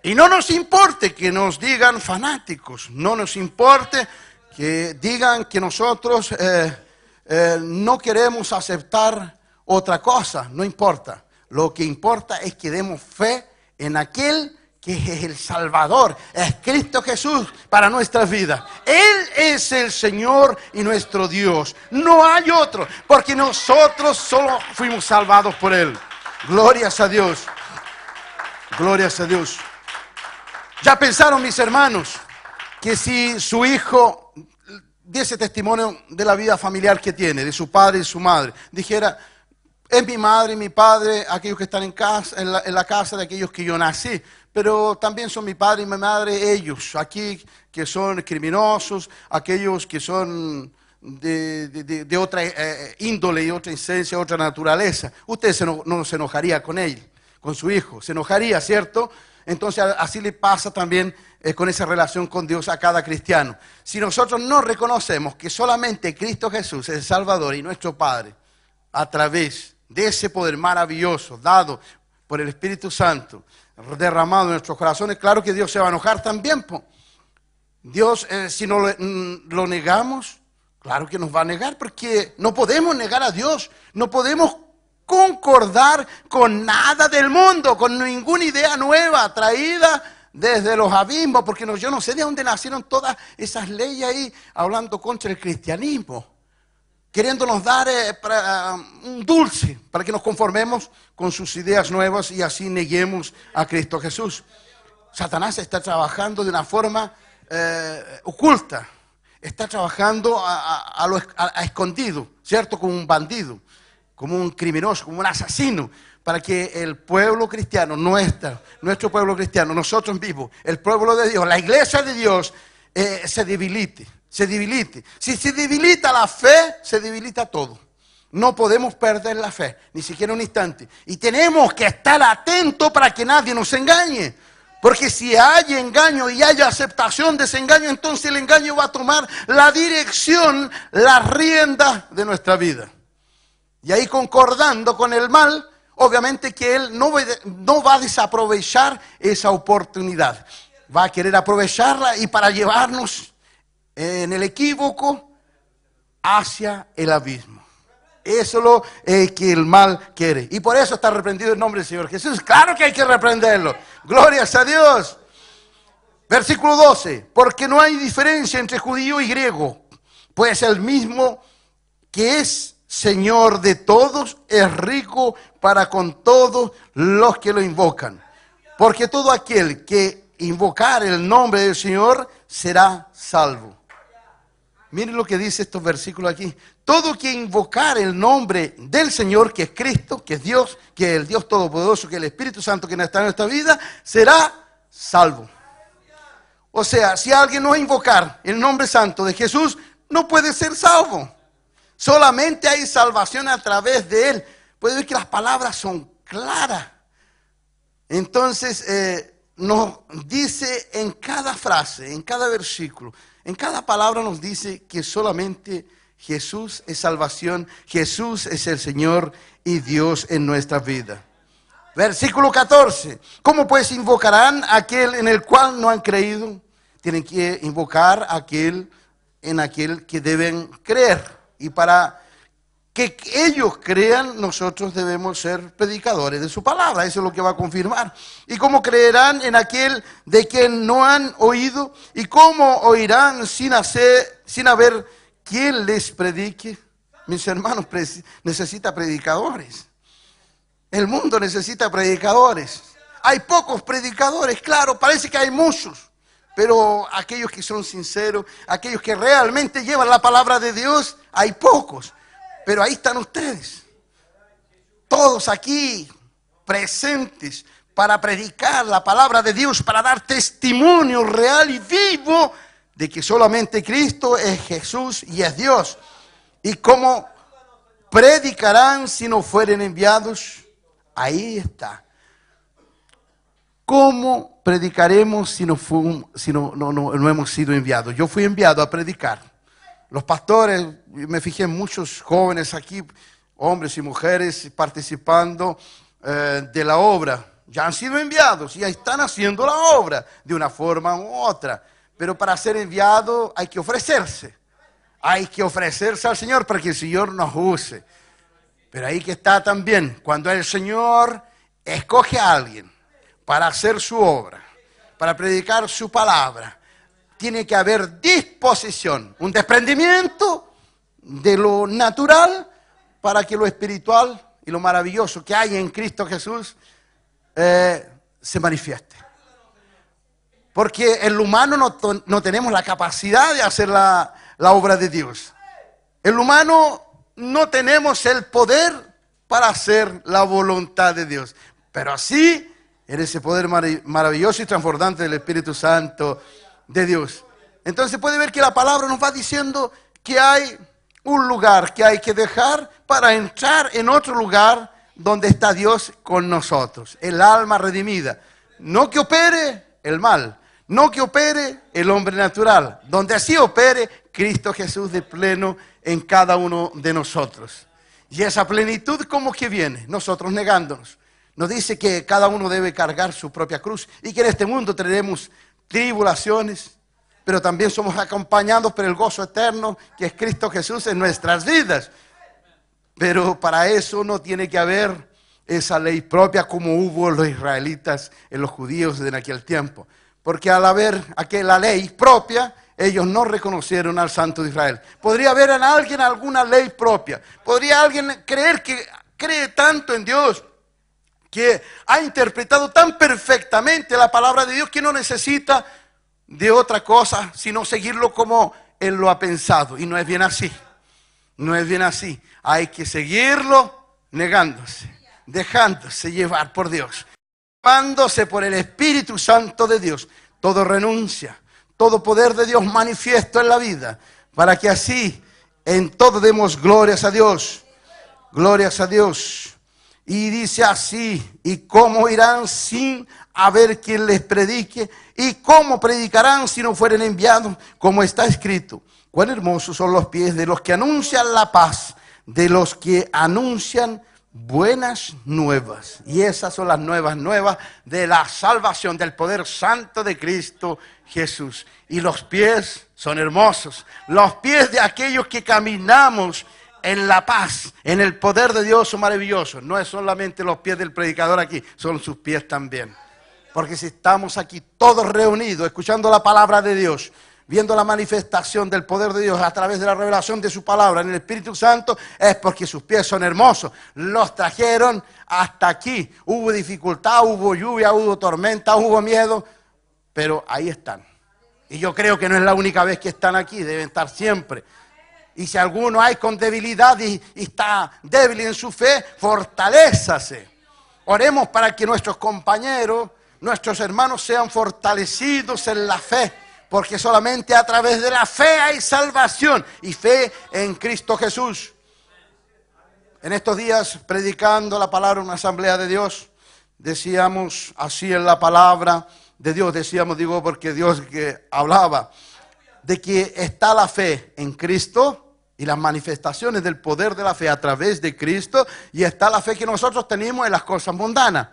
Y no nos importe que nos digan fanáticos, no nos importe que digan que nosotros no queremos aceptar otra cosa, no importa. Lo que importa es que demos fe en aquel que es el Salvador, es Cristo Jesús para nuestra vida. Él es el Señor y nuestro Dios. No hay otro, porque nosotros solo fuimos salvados por Él. Glorias a Dios. Glorias a Dios. ¿Ya pensaron, mis hermanos, que si su hijo diese testimonio de la vida familiar que tiene, de su padre y su madre, dijera, es mi madre y mi padre, aquellos que están en la casa de aquellos que yo nací, pero también son mi padre y mi madre ellos, aquí que son criminosos, aquellos que son de otra índole y otra esencia, otra naturaleza. Usted no se enojaría con él, con su hijo, se enojaría, ¿cierto? Entonces así le pasa también con esa relación con Dios a cada cristiano. Si nosotros no reconocemos que solamente Cristo Jesús es el Salvador y nuestro Padre, a través de ese poder maravilloso dado por el Espíritu Santo, derramado en nuestros corazones, claro que Dios se va a enojar también. Dios, si no lo negamos, claro que nos va a negar, porque no podemos negar a Dios, no podemos concordar con nada del mundo, con ninguna idea nueva traída desde los abismos, porque yo no sé de dónde nacieron todas esas leyes ahí hablando contra el cristianismo, queriéndonos dar un dulce para que nos conformemos con sus ideas nuevas y así neguemos a Cristo Jesús. Satanás está trabajando de una forma oculta, está trabajando a escondido, ¿cierto? Como un bandido, como un criminoso, como un asesino, para que el pueblo cristiano, nuestro pueblo cristiano, nosotros vivos, el pueblo de Dios, la iglesia de Dios, se debilite. Si se debilita la fe, se debilita todo. No podemos perder la fe, ni siquiera un instante. Y tenemos que estar atentos para que nadie nos engañe. Porque si hay engaño y hay aceptación de ese engaño, entonces el engaño va a tomar la dirección, la rienda de nuestra vida. Y ahí concordando con el mal, obviamente que él no va a desaprovechar esa oportunidad. Va a querer aprovecharla y para llevarnos en el equívoco hacia el abismo. Eso es lo que el mal quiere. Y por eso está reprendido el nombre del Señor Jesús. Claro que hay que reprenderlo. Glorias a Dios. Versículo 12. Porque no hay diferencia entre judío y griego, pues el mismo que es Señor de todos es rico para con todos los que lo invocan. Porque todo aquel que invocar el nombre del Señor será salvo. Miren lo que dice estos versículos aquí. Todo que invocar el nombre del Señor, que es Cristo, que es Dios, que es el Dios Todopoderoso, que es el Espíritu Santo que está en nuestra vida, será salvo. O sea, si alguien no invocar el nombre santo de Jesús, no puede ser salvo. Solamente hay salvación a través de Él. Puede ver que las palabras son claras. Entonces, nos dice en cada frase, en cada versículo, en cada palabra nos dice que solamente Jesús es salvación, Jesús es el Señor y Dios en nuestra vida. Versículo 14. ¿Cómo pues invocarán a aquel en el cual no han creído? Tienen que invocar en aquel que deben creer. Y para que ellos crean, nosotros debemos ser predicadores de su palabra. Eso es lo que va a confirmar. ¿Y cómo creerán en aquel de quien no han oído? ¿Y cómo oirán sin haber quien les predique? Mis hermanos, necesita predicadores. El mundo necesita predicadores. Hay pocos predicadores, claro, parece que hay muchos. Pero aquellos que son sinceros, aquellos que realmente llevan la palabra de Dios, hay pocos. Pero ahí están ustedes. Todos aquí presentes para predicar la palabra de Dios, para dar testimonio real y vivo de que solamente Cristo es Jesús y es Dios. ¿Y cómo predicarán si no fueren enviados? Ahí está. ¿Cómo predicaremos si no hemos sido enviados? Yo fui enviado a predicar. Los pastores, me fijé en muchos jóvenes aquí, hombres y mujeres, participando de la obra ya han sido enviados, ya están haciendo la obra de una forma u otra. Pero para ser enviado hay que ofrecerse. Hay que ofrecerse al Señor para que el Señor nos use. Pero ahí que está también, cuando el Señor escoge a alguien para hacer su obra, para predicar su palabra, tiene que haber disposición, un desprendimiento de lo natural para que lo espiritual y lo maravilloso que hay en Cristo Jesús se manifieste. Porque el humano no tenemos la capacidad de hacer la obra de Dios. El humano no tenemos el poder para hacer la voluntad de Dios. Pero así, en ese poder maravilloso y transbordante del Espíritu Santo de Dios. Entonces puede ver que la palabra nos va diciendo que hay un lugar que hay que dejar para entrar en otro lugar donde está Dios con nosotros. El alma redimida. No que opere el mal. No que opere el hombre natural, donde así opere Cristo Jesús de pleno en cada uno de nosotros. Y esa plenitud, ¿cómo que viene? Nosotros negándonos. Nos dice que cada uno debe cargar su propia cruz y que en este mundo tendremos tribulaciones, pero también somos acompañados por el gozo eterno que es Cristo Jesús en nuestras vidas. Pero para eso no tiene que haber esa ley propia como hubo los israelitas en los judíos en aquel tiempo. Porque al haber aquella ley propia, ellos no reconocieron al Santo de Israel. ¿Podría haber en alguien alguna ley propia? ¿Podría alguien creer que cree tanto en Dios, que ha interpretado tan perfectamente la palabra de Dios que no necesita de otra cosa, sino seguirlo como Él lo ha pensado? Y no es bien así. No es bien así. Hay que seguirlo negándose, dejándose llevar por Dios. Llevándose por el Espíritu Santo de Dios, todo renuncia, todo poder de Dios manifiesto en la vida, para que así en todo demos glorias a Dios, glorias a Dios. Y dice así: ¿y cómo irán sin haber quien les predique? ¿Y cómo predicarán si no fueren enviados? Como está escrito: cuán hermosos son los pies de los que anuncian la paz, de los que anuncian buenas nuevas. Y esas son las nuevas de la salvación, del poder santo de Cristo Jesús. Y los pies son hermosos, los pies de aquellos que caminamos en la paz, en el poder de Dios son maravillosos. No es solamente los pies del predicador aquí, son sus pies también. Porque si estamos aquí todos reunidos, escuchando la palabra de Dios, viendo la manifestación del poder de Dios a través de la revelación de su palabra en el Espíritu Santo, es porque sus pies son hermosos. Los trajeron hasta aquí. Hubo dificultad, hubo lluvia, hubo tormenta, hubo miedo, pero ahí están. Y yo creo que no es la única vez que están aquí, deben estar siempre. Y si alguno hay con debilidad y está débil en su fe, fortalézase. Oremos para que nuestros compañeros, nuestros hermanos sean fortalecidos en la fe. Porque solamente a través de la fe hay salvación y fe en Cristo Jesús. En estos días, predicando la palabra en una asamblea de Dios, decíamos así en la palabra de Dios, digo porque Dios que hablaba, de que está la fe en Cristo y las manifestaciones del poder de la fe a través de Cristo, y está la fe que nosotros tenemos en las cosas mundanas.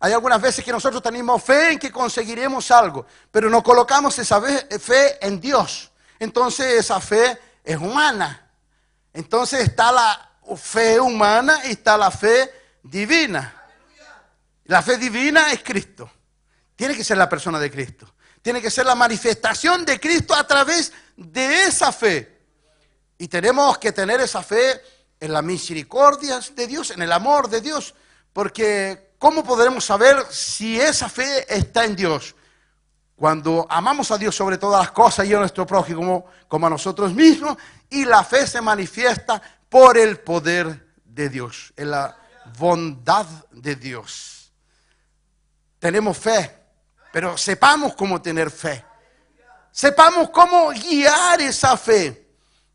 Hay algunas veces que nosotros tenemos fe en que conseguiremos algo, pero no colocamos esa fe en Dios. Entonces esa fe es humana. Entonces está la fe humana y está la fe divina. La fe divina es Cristo. Tiene que ser la persona de Cristo. Tiene que ser la manifestación de Cristo a través de esa fe. Y tenemos que tener esa fe en la misericordia de Dios, en el amor de Dios, porque ¿cómo podremos saber si esa fe está en Dios? Cuando amamos a Dios sobre todas las cosas y a nuestro prójimo como a nosotros mismos, y la fe se manifiesta por el poder de Dios, en la bondad de Dios. Tenemos fe, pero sepamos cómo tener fe. Sepamos cómo guiar esa fe,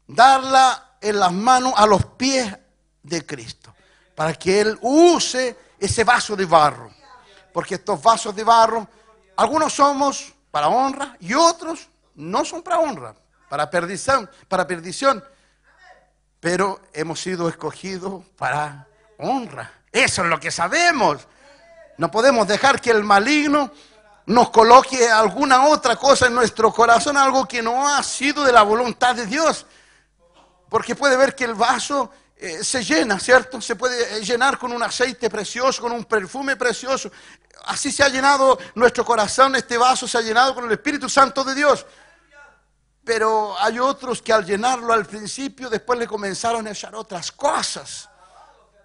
darla en las manos, a los pies de Cristo, para que Él use ese vaso de barro, porque estos vasos de barro, algunos somos para honra y otros no son para honra, para perdición, pero hemos sido escogidos para honra. Eso es lo que sabemos. No podemos dejar que el maligno nos coloque alguna otra cosa en nuestro corazón, algo que no ha sido de la voluntad de Dios. Porque puede ver que el vaso se llena, ¿cierto? Se puede llenar con un aceite precioso, con un perfume precioso. Así se ha llenado nuestro corazón, este vaso se ha llenado con el Espíritu Santo de Dios. Pero hay otros que al llenarlo al principio, después le comenzaron a echar otras cosas.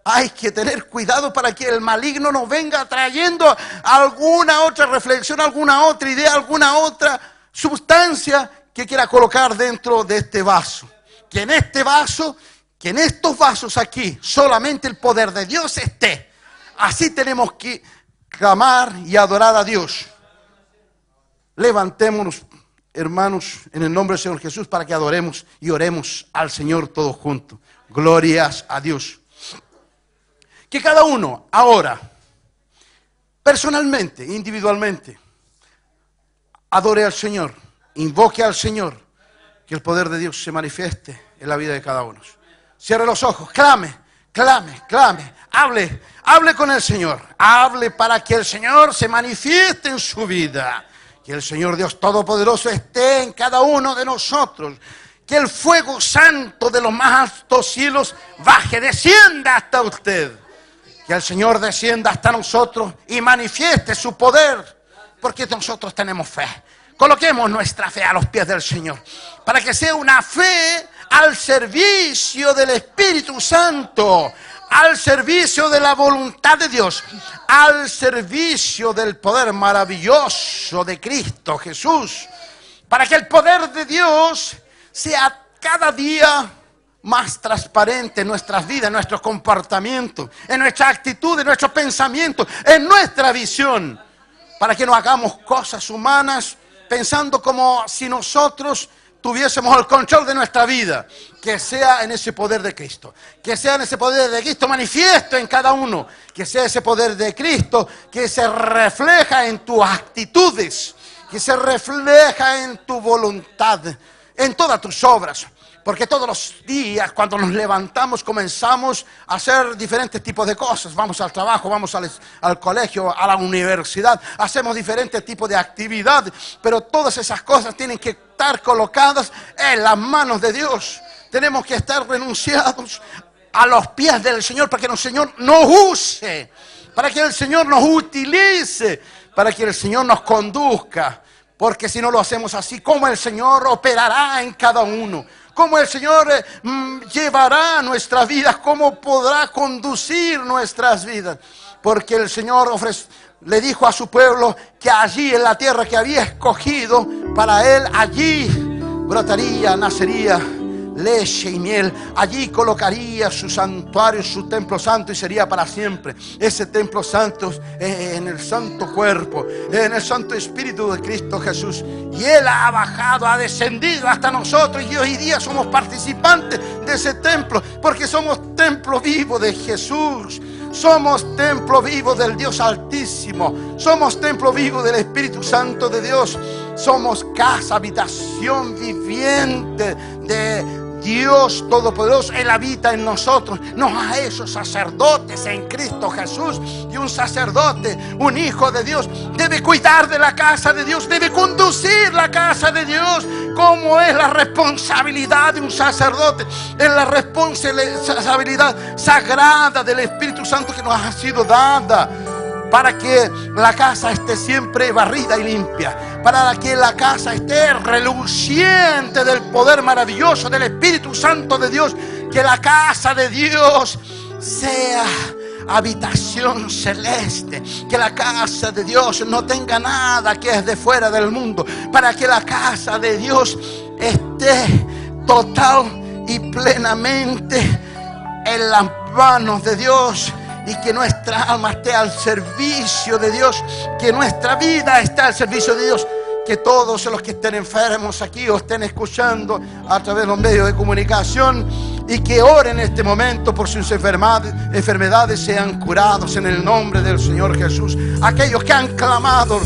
Hay que tener cuidado para que el maligno nos venga trayendo alguna otra reflexión, alguna otra idea, alguna otra sustancia que quiera colocar dentro de este vaso. Que en este vaso, que en estos vasos aquí, solamente el poder de Dios esté. Así tenemos que clamar y adorar a Dios. Levantémonos, hermanos, en el nombre del Señor Jesús, para que adoremos y oremos al Señor todos juntos. Glorias a Dios. Que cada uno ahora, personalmente, individualmente, adore al Señor, invoque al Señor, que el poder de Dios se manifieste en la vida de cada uno. Cierre los ojos, clame, hable con el Señor, hable para que el Señor se manifieste en su vida, que el Señor Dios Todopoderoso esté en cada uno de nosotros, que el fuego santo de los más altos cielos baje, descienda hasta usted. Que el Señor descienda hasta nosotros y manifieste su poder, porque nosotros tenemos fe. Coloquemos nuestra fe a los pies del Señor, para que sea una fe al servicio del Espíritu Santo, al servicio de la voluntad de Dios, al servicio del poder maravilloso de Cristo Jesús, para que el poder de Dios sea cada día más transparente en nuestras vidas, en nuestro comportamiento, en nuestra actitud, en nuestros pensamientos, en nuestra visión, para que no hagamos cosas humanas pensando como si nosotros tuviésemos el control de nuestra vida. Que sea en ese poder de Cristo, que sea en ese poder de Cristo manifiesto en cada uno, que sea ese poder de Cristo que se refleja en tus actitudes, que se refleja en tu voluntad, en todas tus obras. Porque todos los días cuando nos levantamos comenzamos a hacer diferentes tipos de cosas. Vamos al trabajo, vamos al colegio, a la universidad. Hacemos diferentes tipos de actividades. Pero todas esas cosas tienen que estar colocadas en las manos de Dios. Tenemos que estar renunciados a los pies del Señor para que el Señor nos use. Para que el Señor nos utilice. Para que el Señor nos conduzca. Porque si no lo hacemos así, ¿cómo el Señor operará en cada uno? ¿Cómo el Señor llevará nuestras vidas? ¿Cómo podrá conducir nuestras vidas? Porque el Señor le dijo a su pueblo que allí en la tierra que había escogido para él, allí brotaría, nacería leche y miel. Allí colocaría su santuario, su templo santo, y sería para siempre. Ese templo santo en el santo cuerpo, en el santo espíritu de Cristo Jesús. Y Él ha bajado, ha descendido hasta nosotros, y hoy día somos participantes de ese templo, porque somos templo vivo de Jesús. Somos templo vivo del Dios Altísimo. Somos templo vivo del Espíritu Santo de Dios. Somos casa, habitación viviente de Dios Todopoderoso. Él habita en nosotros. Nos ha hecho sacerdotes en Cristo Jesús. Y un sacerdote, un hijo de Dios, debe cuidar de la casa de Dios, debe conducir la casa de Dios. ¿Cómo es la responsabilidad de un sacerdote? Es la responsabilidad sagrada del Espíritu Santo que nos ha sido dada, para que la casa esté siempre barrida y limpia, para que la casa esté reluciente del poder maravilloso del Espíritu Santo de Dios. Que la casa de Dios sea habitación celeste, que la casa de Dios no tenga nada que es de fuera del mundo, para que la casa de Dios esté total y plenamente en las manos de Dios. Y que nuestra alma esté al servicio de Dios, que nuestra vida esté al servicio de Dios. Que todos los que estén enfermos aquí o estén escuchando a través de los medios de comunicación, y que oren en este momento por sus enfermedades, sean curados en el nombre del Señor Jesús. Aquellos que han clamado,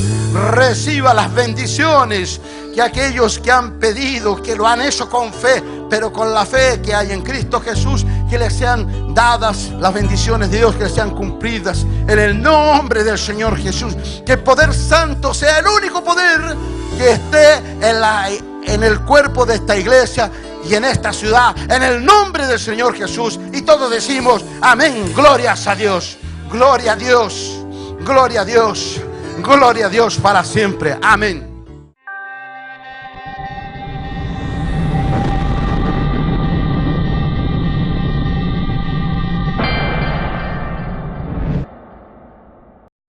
reciba las bendiciones. Que aquellos que han pedido, que lo han hecho con fe, pero con la fe que hay en Cristo Jesús, que les sean dadas, las bendiciones de Dios que sean cumplidas en el nombre del Señor Jesús. Que el poder santo sea el único poder que esté en el cuerpo de esta iglesia y en esta ciudad, en el nombre del Señor Jesús. Y todos decimos amén. Glorias a Dios, gloria a Dios, gloria a Dios, gloria a Dios para siempre. Amén.